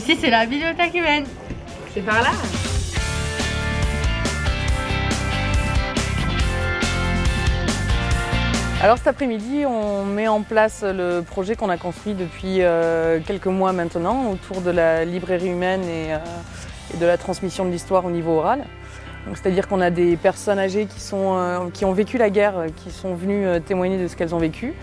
Ici, c'est la bibliothèque humaine. C'est par là. Alors cet après-midi, on met en place le projet qu'on a construit depuis quelques mois maintenant autour de la librairie humaine et de la transmission de l'histoire au niveau oral. C'est-à-dire qu'on a des personnes âgées qui ont vécu la guerre, qui sont venues témoigner de ce qu'elles ont vécu.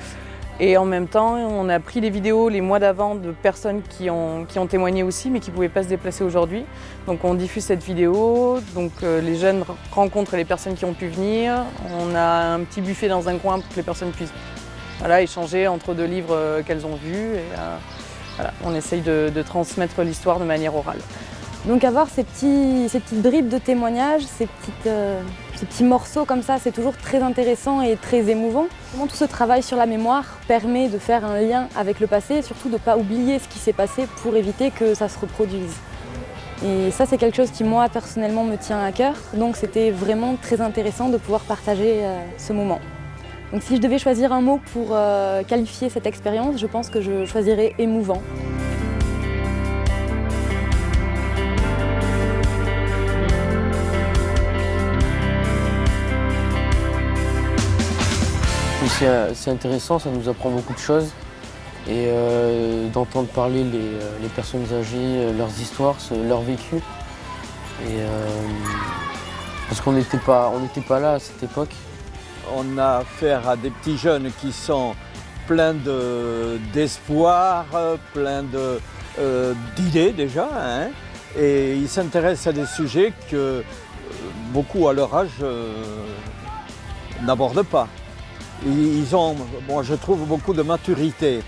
Et en même temps, on a pris des vidéos les mois d'avant de personnes qui ont témoigné aussi, mais qui ne pouvaient pas se déplacer aujourd'hui. Donc on diffuse cette vidéo, donc les jeunes rencontrent les personnes qui ont pu venir. On a un petit buffet dans un coin pour que les personnes puissent échanger entre deux livres qu'elles ont vus. Et, on essaye de transmettre l'histoire de manière orale. Donc avoir ces petites bribes de témoignages, ces petits morceaux comme ça, c'est toujours très intéressant et très émouvant. Comment tout ce travail sur la mémoire permet de faire un lien avec le passé et surtout de ne pas oublier ce qui s'est passé pour éviter que ça se reproduise. Et ça, c'est quelque chose qui, moi, personnellement, me tient à cœur. Donc c'était vraiment très intéressant de pouvoir partager ce moment. Donc si je devais choisir un mot pour qualifier cette expérience, je pense que je choisirais émouvant. C'est intéressant, ça nous apprend beaucoup de choses et d'entendre parler les personnes âgées, leurs histoires, leur vécu. Et, parce qu'on n'était pas là à cette époque. On a affaire à des petits jeunes qui sont pleins d'espoir, pleins d'idées déjà, hein, et ils s'intéressent à des sujets que beaucoup à leur âge n'abordent pas. Ils ont, moi je trouve, beaucoup de maturité.